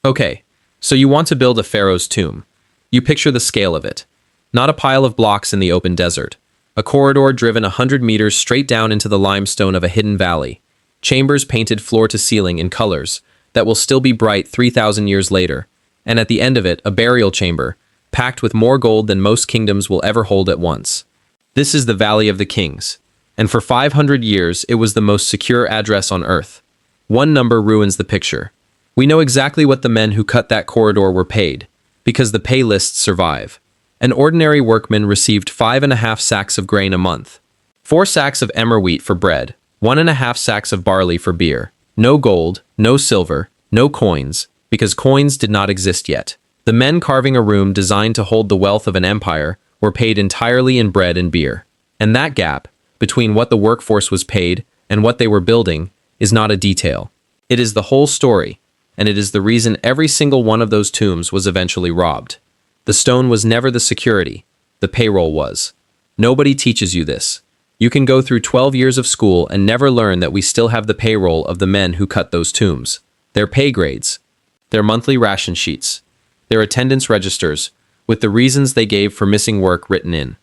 Okay, so you want to build a pharaoh's tomb. You picture the scale of it. Not a pile of blocks in the open desert. A corridor driven 100 meters straight down into the limestone of a hidden valley. Chambers painted floor to ceiling in colors that will still be bright 3,000 years later. And at the end of it, a burial chamber, packed with more gold than most kingdoms will ever hold at once. This is the Valley of the Kings. And for 500 years, it was the most secure address on Earth. One number ruins the picture. We know exactly what the men who cut that corridor were paid, because the pay lists survive. An ordinary workman received 5.5 sacks of grain a month, 4 sacks of emmer wheat for bread, 1.5 sacks of barley for beer. No gold, no silver, no coins, because coins did not exist yet. The men carving a room designed to hold the wealth of an empire were paid entirely in bread and beer. And that gap, between what the workforce was paid and what they were building, is not a detail. It is the whole story, and it is the reason every single one of those tombs was eventually robbed. The stone was never the security, the payroll was. Nobody teaches you this. You can go through 12 years of school and never learn that we still have the payroll of the men who cut those tombs. Their pay grades, their monthly ration sheets, their attendance registers, with the reasons they gave for missing work written in.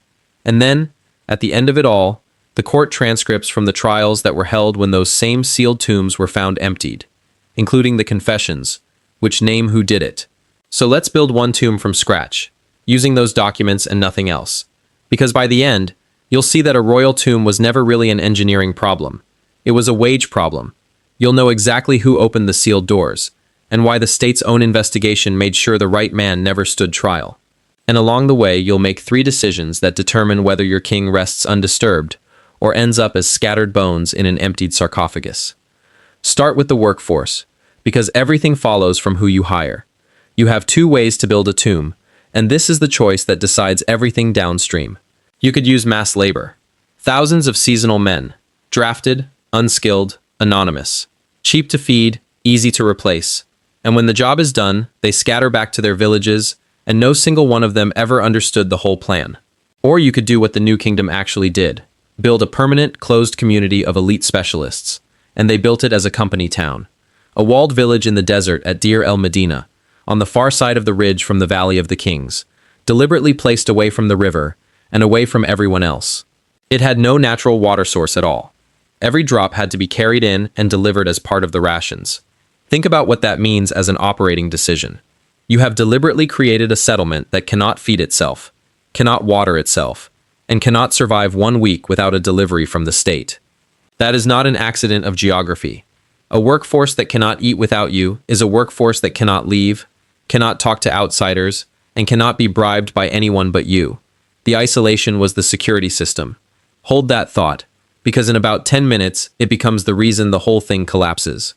And then, at the end of it all, the court transcripts from the trials that were held when those same sealed tombs were found emptied, including the confessions, which name who did it. So let's build one tomb from scratch, using those documents and nothing else. Because by the end, you'll see that a royal tomb was never really an engineering problem. It was a wage problem. You'll know exactly who opened the sealed doors, and why the state's own investigation made sure the right man never stood trial. And along the way, you'll make 3 decisions that determine whether your king rests undisturbed or ends up as scattered bones in an emptied sarcophagus. Start with the workforce, because everything follows from who you hire. You have 2 ways to build a tomb, and this is the choice that decides everything downstream. You could use mass labor. Thousands of seasonal men, drafted, unskilled, anonymous, cheap to feed, easy to replace. And when the job is done, they scatter back to their villages, and no single one of them ever understood the whole plan. Or you could do what the New Kingdom actually did. Build a permanent, closed community of elite specialists. And they built it as a company town. A walled village in the desert at Deir el-Medina, on the far side of the ridge from the Valley of the Kings, deliberately placed away from the river, and away from everyone else. It had no natural water source at all. Every drop had to be carried in and delivered as part of the rations. Think about what that means as an operating decision. You have deliberately created a settlement that cannot feed itself, cannot water itself, and cannot survive 1 week without a delivery from the state. That is not an accident of geography. A workforce that cannot eat without you is a workforce that cannot leave, cannot talk to outsiders, and cannot be bribed by anyone but you. The isolation was the security system. Hold that thought, because in about 10 minutes, it becomes the reason the whole thing collapses.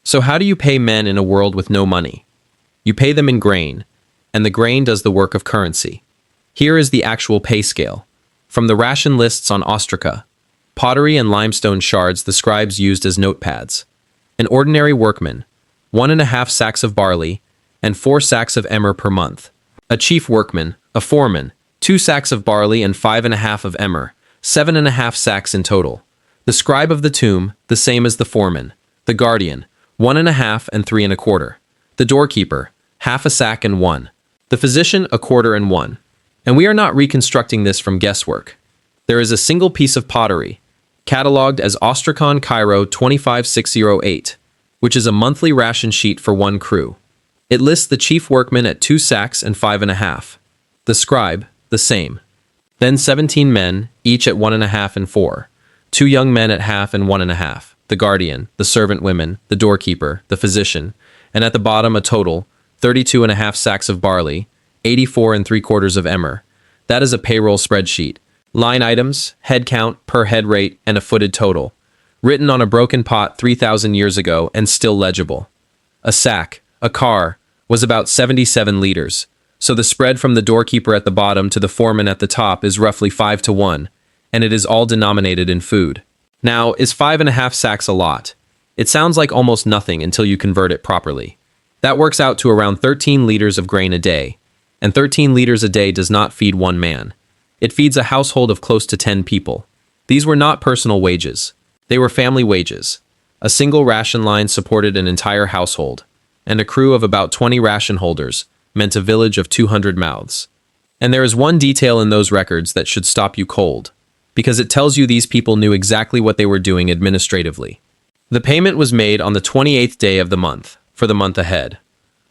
So how do you pay men in a world with no money? You pay them in grain, and the grain does the work of currency. Here is the actual pay scale. From the ration lists on ostraca, pottery and limestone shards the scribes used as notepads. An ordinary workman, 1.5 sacks of barley, and 4 sacks of emmer per month. A chief workman, a foreman, 2 sacks of barley and 5.5 of emmer, 7.5 sacks in total. The scribe of the tomb, the same as the foreman. The guardian, 1.5 and 3.25. The doorkeeper, 1/2 sack and 1. The physician, 1/4 and 1. And we are not reconstructing this from guesswork. There is a single piece of pottery, catalogued as Ostrakhan Cairo 25608, which is a monthly ration sheet for 1 crew. It lists the chief workman at 2 sacks and 5.5. The scribe, the same. Then 17 men, each at 1.5 and 4. 2 young men at 1/2 and 1.5. The guardian, the servant women, the doorkeeper, the physician, and at the bottom a total, 32.5 sacks of barley, 84 3/4 of emmer. That is a payroll spreadsheet. Line items, head count, per head rate, and a footed total. Written on a broken pot 3,000 years ago and still legible. A sack, a car, was about 77 liters. So the spread from the doorkeeper at the bottom to the foreman at the top is roughly 5 to 1, and it is all denominated in food. Now, is 5.5 sacks a lot? It sounds like almost nothing until you convert it properly. That works out to around 13 liters of grain a day, and 13 liters a day does not feed 1 man. It feeds a household of close to 10 people. These were not personal wages. They were family wages. A single ration line supported an entire household. and a crew of about 20 ration holders meant a village of 200 mouths. And there is one detail in those records that should stop you cold, because it tells you these people knew exactly what they were doing administratively. The payment was made on the 28th day of the month, for the month ahead,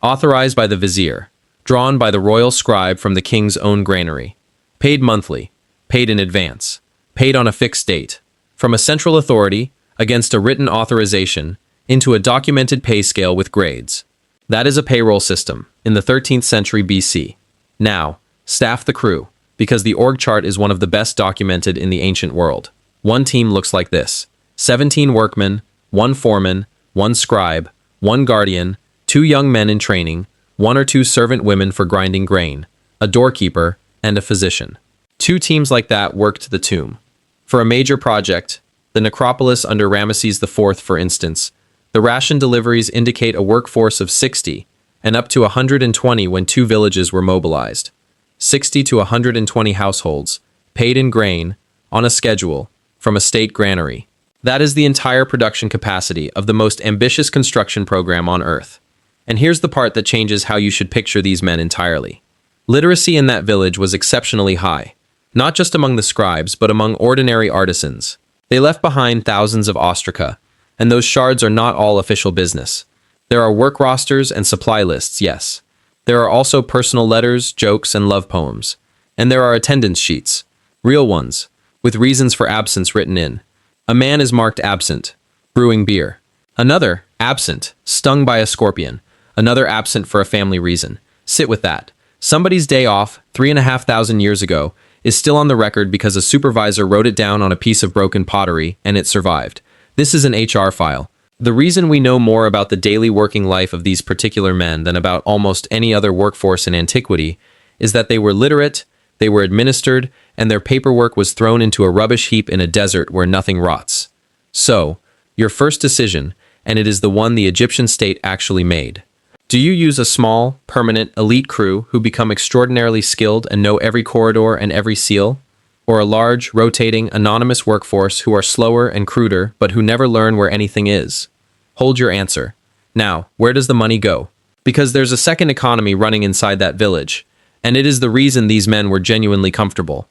authorized by the vizier, drawn by the royal scribe from the king's own granary, paid monthly, paid in advance, paid on a fixed date, from a central authority, against a written authorization, into a documented pay scale with grades. That is a payroll system, in the 13th century BC. Now, staff the crew, because the org chart is one of the best documented in the ancient world. One team looks like this: 17 workmen, 1 foreman, 1 scribe, 1 guardian, 2 young men in training, 1 or 2 servant women for grinding grain, a doorkeeper, and a physician. 2 teams like that worked the tomb. For a major project, the necropolis under Ramesses IV, for instance, the ration deliveries indicate a workforce of 60 and up to 120 when 2 villages were mobilized. 60 to 120 households, paid in grain, on a schedule, from a state granary. That is the entire production capacity of the most ambitious construction program on Earth. And here's the part that changes how you should picture these men entirely. Literacy in that village was exceptionally high, not just among the scribes, but among ordinary artisans. They left behind thousands of ostraca, and those shards are not all official business. There are work rosters and supply lists, yes. There are also personal letters, jokes, and love poems. And there are attendance sheets, real ones, with reasons for absence written in. A man is marked absent, brewing beer. Another, absent, stung by a scorpion. Another absent for a family reason. Sit with that. Somebody's day off, 3,500 years ago, is still on the record because a supervisor wrote it down on a piece of broken pottery and it survived. This is an HR file. The reason we know more about the daily working life of these particular men than about almost any other workforce in antiquity is that they were literate, they were administered, and their paperwork was thrown into a rubbish heap in a desert where nothing rots. So, your first decision, and it is the one the Egyptian state actually made. Do you use a small, permanent, elite crew who become extraordinarily skilled and know every corridor and every seal? Or a large, rotating, anonymous workforce who are slower and cruder but who never learn where anything is? Hold your answer. Now, where does the money go? Because there's a second economy running inside that village, and it is the reason these men were genuinely comfortable.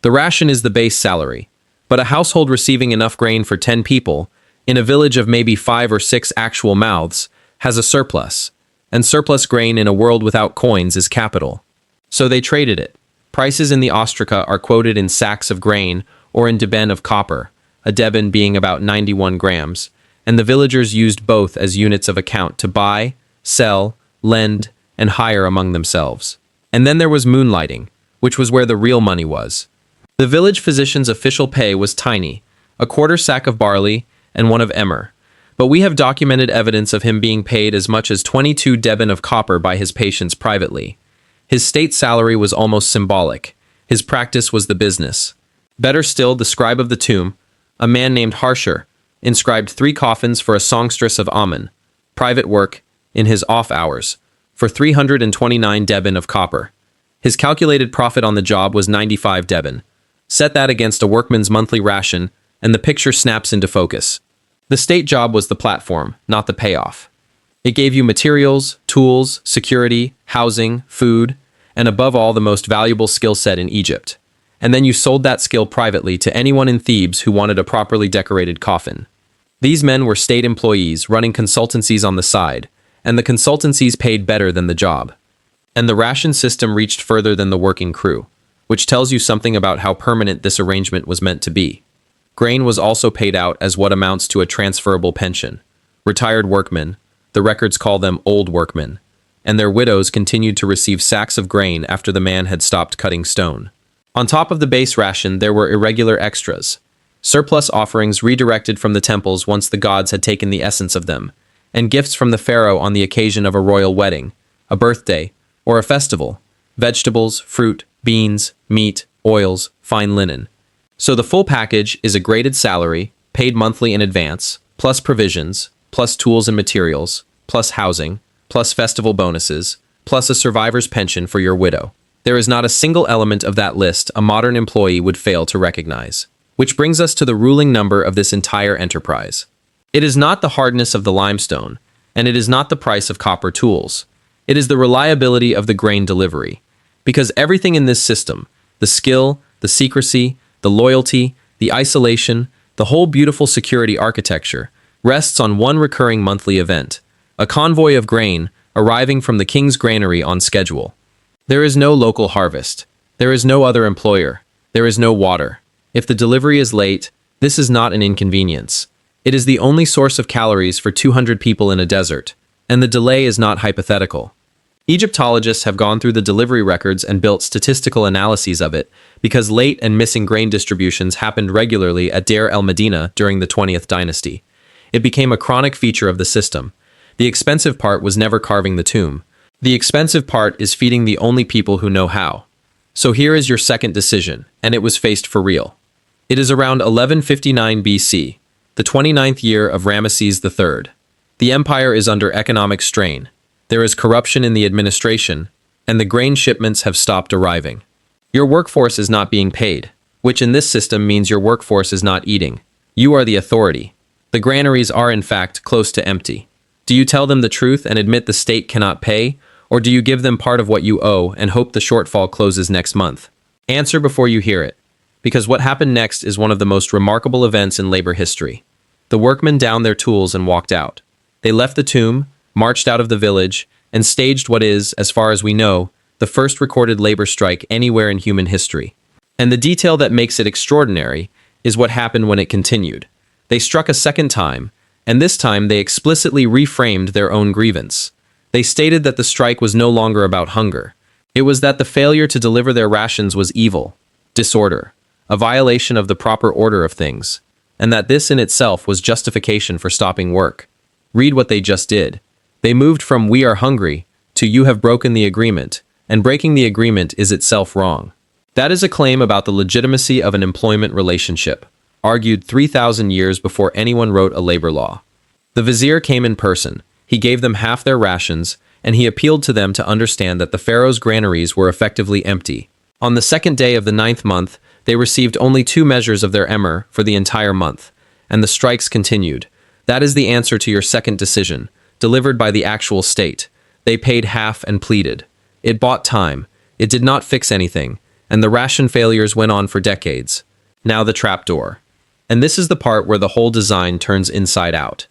The ration is the base salary, but a household receiving enough grain for 10 people, in a village of maybe 5 or 6 actual mouths, has a surplus. And surplus grain in a world without coins is capital. So they traded it. Prices in the ostraca are quoted in sacks of grain or in deben of copper, a deben being about 91 grams, and the villagers used both as units of account to buy, sell, lend, and hire among themselves. And then there was moonlighting, which was where the real money was. The village physician's official pay was tiny, a quarter sack of barley and one of emmer. But we have documented evidence of him being paid as much as 22 deben of copper by his patients privately. His state salary was almost symbolic. His practice was the business. Better still, the scribe of the tomb, a man named Harsher, inscribed 3 coffins for a songstress of Amun, private work, in his off hours, for 329 deben of copper. His calculated profit on the job was 95 deben. Set that against a workman's monthly ration, and the picture snaps into focus. The state job was the platform, not the payoff. It gave you materials, tools, security, housing, food, and above all the most valuable skill set in Egypt. And then you sold that skill privately to anyone in Thebes who wanted a properly decorated coffin. These men were state employees running consultancies on the side, and the consultancies paid better than the job. And the ration system reached further than the working crew, which tells you something about how permanent this arrangement was meant to be. Grain was also paid out as what amounts to a transferable pension. Retired workmen, the records call them old workmen, and their widows continued to receive sacks of grain after the man had stopped cutting stone. On top of the base ration, there were irregular extras, surplus offerings redirected from the temples once the gods had taken the essence of them, and gifts from the pharaoh on the occasion of a royal wedding, a birthday, or a festival, vegetables, fruit, beans, meat, oils, fine linen. So the full package is a graded salary, paid monthly in advance, plus provisions, plus tools and materials, plus housing, plus festival bonuses, plus a survivor's pension for your widow. There is not a single element of that list a modern employee would fail to recognize. Which brings us to the ruling number of this entire enterprise. It is not the hardness of the limestone, And it is not the price of copper tools. It is the reliability of the grain delivery. Because everything in this system, the skill, the secrecy, the loyalty, the isolation, the whole beautiful security architecture, rests on one recurring monthly event, a convoy of grain arriving from the king's granary on schedule. There is no local harvest. There is no other employer. There is no water. If the delivery is late, this is not an inconvenience. It is the only source of calories for 200 people in a desert, and the delay is not hypothetical. Egyptologists have gone through the delivery records and built statistical analyses of it because late and missing grain distributions happened regularly at Deir el-Medina during the 20th dynasty. It became a chronic feature of the system. The expensive part was never carving the tomb. The expensive part is feeding the only people who know how. So here is your second decision, and it was faced for real. It is around 1159 BC, the 29th year of Ramesses III. The empire is under economic strain. There is corruption in the administration, and the grain shipments have stopped arriving. Your workforce is not being paid, which in this system means your workforce is not eating. You are the authority. The granaries are in fact close to empty. Do you tell them the truth and admit the state cannot pay, or do you give them part of what you owe and hope the shortfall closes next month? Answer before you hear it, because what happened next is one of the most remarkable events in labor history. The workmen downed their tools and walked out. They left the tomb, marched out of the village, and staged what is, as far as we know, the first recorded labor strike anywhere in human history. And the detail that makes it extraordinary is what happened when it continued. They struck a second time, and this time they explicitly reframed their own grievance. They stated that the strike was no longer about hunger. It was that the failure to deliver their rations was evil, disorder, a violation of the proper order of things, and that this in itself was justification for stopping work. Read what they just did. They moved from "we are hungry" to "you have broken the agreement," and breaking the agreement is itself wrong. That is a claim about the legitimacy of an employment relationship, argued 3,000 years before anyone wrote a labor law. The vizier came in person. He gave them half their rations, and he appealed to them to understand that the pharaoh's granaries were effectively empty. On the second day of the 9th month, they received only 2 measures of their emmer for the entire month, and the strikes continued. That is the answer to your second decision, delivered by the actual state. They paid half and pleaded. It bought time. It did not fix anything, and the ration failures went on for decades. Now the trapdoor. And this is the part where the whole design turns inside out.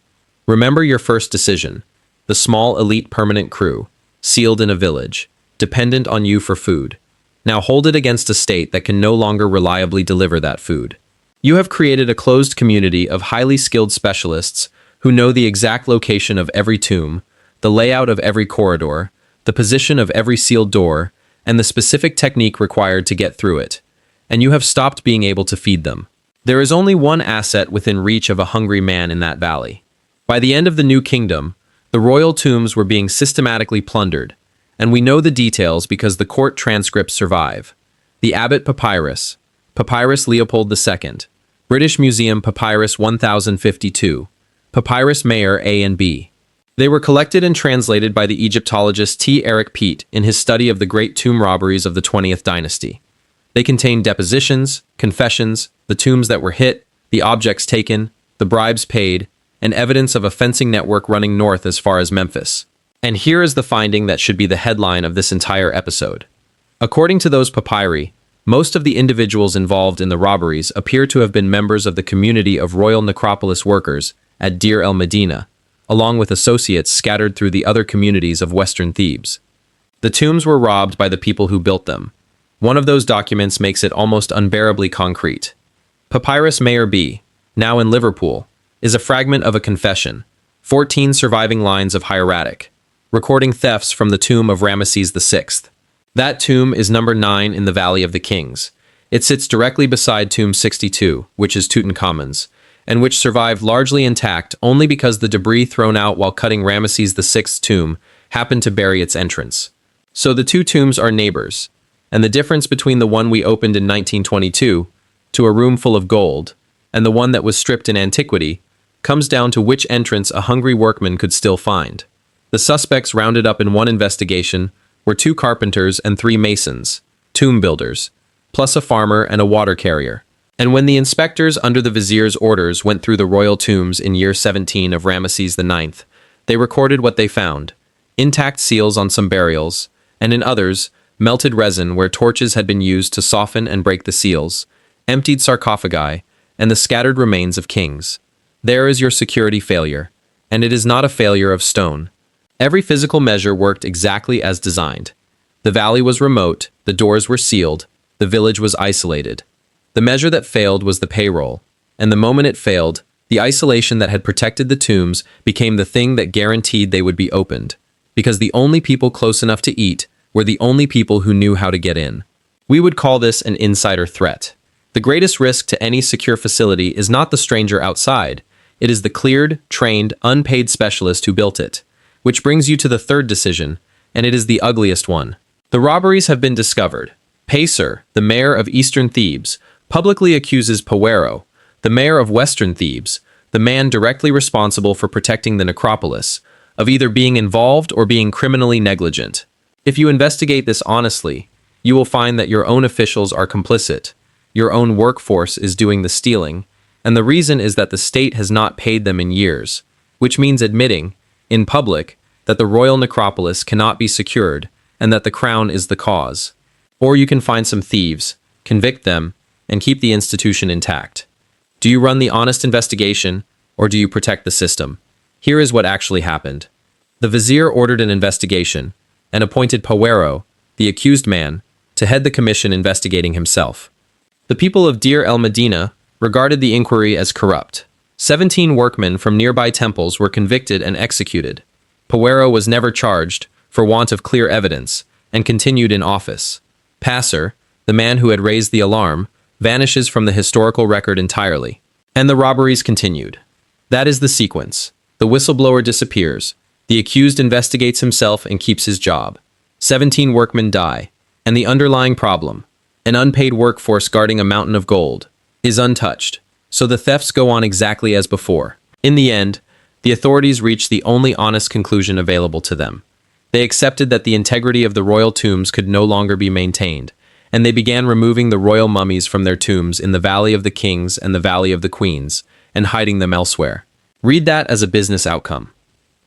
Remember your first decision. The small elite permanent crew, sealed in a village, dependent on you for food. Now hold it against a state that can no longer reliably deliver that food. You have created a closed community of highly skilled specialists who know the exact location of every tomb, the layout of every corridor, the position of every sealed door, and the specific technique required to get through it. And you have stopped being able to feed them. There is only one asset within reach of a hungry man in that valley. By the end of the New Kingdom, the royal tombs were being systematically plundered, and we know the details because the court transcripts survive. The Abbott Papyrus, Papyrus Leopold II, British Museum Papyrus 1052, Papyrus Mayer A and B. They were collected and translated by the Egyptologist T. Eric Peat in his study of the great tomb robberies of the 20th dynasty. They contain depositions, confessions, the tombs that were hit, the objects taken, the bribes paid, and evidence of a fencing network running north as far as Memphis. And here is the finding that should be the headline of this entire episode. According to those papyri, most of the individuals involved in the robberies appear to have been members of the community of royal necropolis workers at Deir el-Medina, along with associates scattered through the other communities of western Thebes. The tombs were robbed by the people who built them. One of those documents makes it almost unbearably concrete. Papyrus Mayer B, now in Liverpool, is a fragment of a confession, 14 surviving lines of hieratic, recording thefts from the tomb of Ramesses VI. That tomb is number 9 in the Valley of the Kings. It sits directly beside tomb 62, which is Tutankhamun's, and which survived largely intact only because the debris thrown out while cutting Ramesses VI's tomb happened to bury its entrance. So the two tombs are neighbors, and the difference between the one we opened in 1922 to a room full of gold and the one that was stripped in antiquity comes down to which entrance a hungry workman could still find. The suspects rounded up in one investigation were 2 carpenters and 3 masons, tomb builders, plus a farmer and a water carrier. And when the inspectors under the vizier's orders went through the royal tombs in year 17 of Ramesses IX, They recorded what they found: intact seals on some burials, and in others, melted resin where torches had been used to soften and break the seals, emptied sarcophagi, and the scattered remains of kings. There is your security failure, and it is not a failure of stone. Every physical measure worked exactly as designed. The valley was remote, the doors were sealed, the village was isolated. The measure that failed was the payroll, and the moment it failed, the isolation that had protected the tombs became the thing that guaranteed they would be opened, because the only people close enough to eat were the only people who knew how to get in. We would call this an insider threat. The greatest risk to any secure facility is not the stranger outside, it is the cleared, trained, unpaid specialist who built it. Which brings you to the third decision, and it is the ugliest one. The robberies have been discovered. Pacer, the mayor of eastern Thebes, publicly accuses Pharaoh, the mayor of western Thebes, the man directly responsible for protecting the necropolis, of either being involved or being criminally negligent. If you investigate this honestly, you will find that your own officials are complicit, your own workforce is doing the stealing, and the reason is that the state has not paid them in years, which means admitting, in public, that the royal necropolis cannot be secured and that the crown is the cause. Or you can find some thieves, convict them, and keep the institution intact. Do you run the honest investigation, or do you protect the system? Here is what actually happened. The vizier ordered an investigation and appointed Pharaoh, the accused man, to head the commission investigating himself. The people of Deir el-Medina regarded the inquiry as corrupt. 17 workmen from nearby temples were convicted and executed. Pharaoh was never charged, for want of clear evidence, and continued in office. Pacer, the man who had raised the alarm, vanishes from the historical record entirely. And the robberies continued. That is the sequence. The whistleblower disappears. The accused investigates himself and keeps his job. 17 workmen die. And the underlying problem, an unpaid workforce guarding a mountain of gold, is untouched. So the thefts go on exactly as before. In the end, the authorities reached the only honest conclusion available to them. They accepted that the integrity of the royal tombs could no longer be maintained, and they began removing the royal mummies from their tombs in the Valley of the Kings and the Valley of the Queens, and hiding them elsewhere. Read that as a business outcome.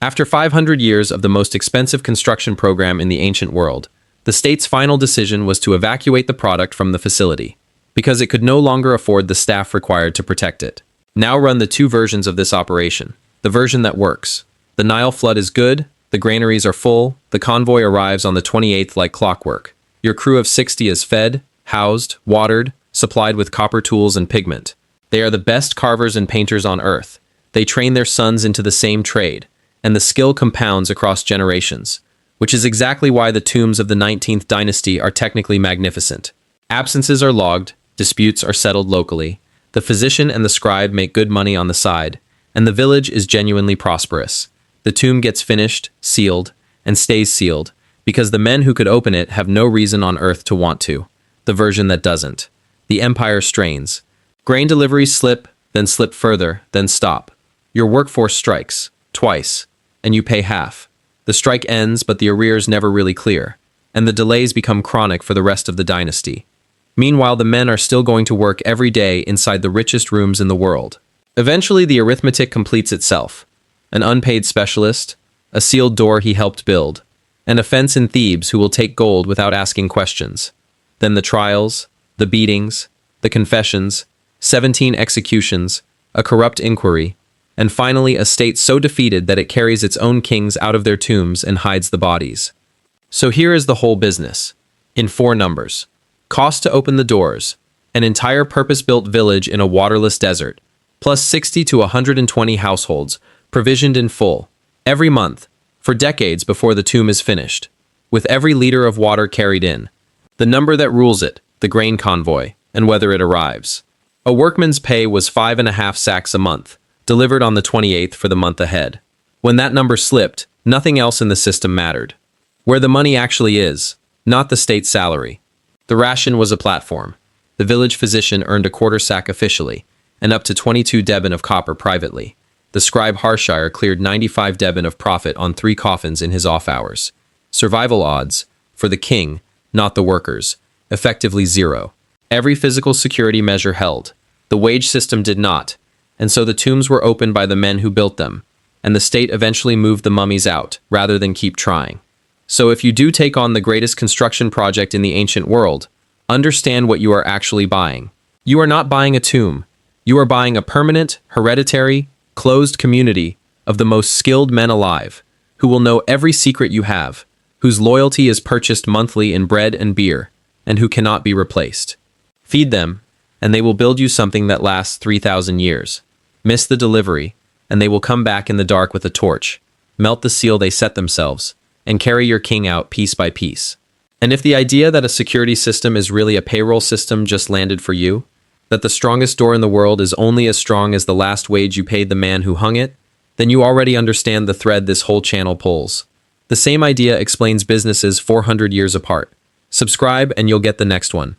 After 500 years of the most expensive construction program in the ancient world, the state's final decision was to evacuate the product from the facility, because it could no longer afford the staff required to protect it. Now run the two versions of this operation. The version that works. The Nile flood is good, the granaries are full, the convoy arrives on the 28th like clockwork. Your crew of 60 is fed, housed, watered, supplied with copper tools and pigment. They are the best carvers and painters on earth. They train their sons into the same trade, and the skill compounds across generations, which is exactly why the tombs of the 19th dynasty are technically magnificent. Absences are logged, disputes are settled locally, the physician and the scribe make good money on the side, and the village is genuinely prosperous. The tomb gets finished, sealed, and stays sealed, because the men who could open it have no reason on earth to want to. The version that doesn't. The empire strains. Grain deliveries slip, then slip further, then stop. Your workforce strikes, twice, and you pay half. The strike ends, but the arrears never really clear, and the delays become chronic for the rest of the dynasty. Meanwhile, the men are still going to work every day inside the richest rooms in the world. Eventually, the arithmetic completes itself. An unpaid specialist, a sealed door he helped build, and a fence in Thebes who will take gold without asking questions. Then the trials, the beatings, the confessions, 17 executions, a corrupt inquiry, and finally a state so defeated that it carries its own kings out of their tombs and hides the bodies. So here is the whole business, in 4 numbers. Cost to open the doors, an entire purpose-built village in a waterless desert, plus 60 to 120 households, provisioned in full, every month, for decades before the tomb is finished, with every liter of water carried in. The number that rules it, the grain convoy, and whether it arrives. A workman's pay was 5.5 sacks a month, delivered on the 28th for the month ahead. When that number slipped, nothing else in the system mattered. Where the money actually is, not the state's salary. The ration was a platform. The village physician earned a quarter sack officially, and up to 22 deben of copper privately. The scribe Harshire cleared 95 deben of profit on 3 coffins in his off hours. Survival odds, for the king, not the workers, effectively 0. Every physical security measure held. The wage system did not, and so the tombs were opened by the men who built them. and the state eventually moved the mummies out, rather than keep trying. So if you do take on the greatest construction project in the ancient world, understand what you are actually buying. You are not buying a tomb. You are buying a permanent, hereditary, closed community of the most skilled men alive, who will know every secret you have, whose loyalty is purchased monthly in bread and beer, and who cannot be replaced. Feed them, and they will build you something that lasts 3,000 years. Miss the delivery, and they will come back in the dark with a torch, melt the seal they set themselves, and carry your king out piece by piece. And if the idea that a security system is really a payroll system just landed for you, that the strongest door in the world is only as strong as the last wage you paid the man who hung it, then you already understand the thread this whole channel pulls. The same idea explains businesses 400 years apart. Subscribe and you'll get the next one.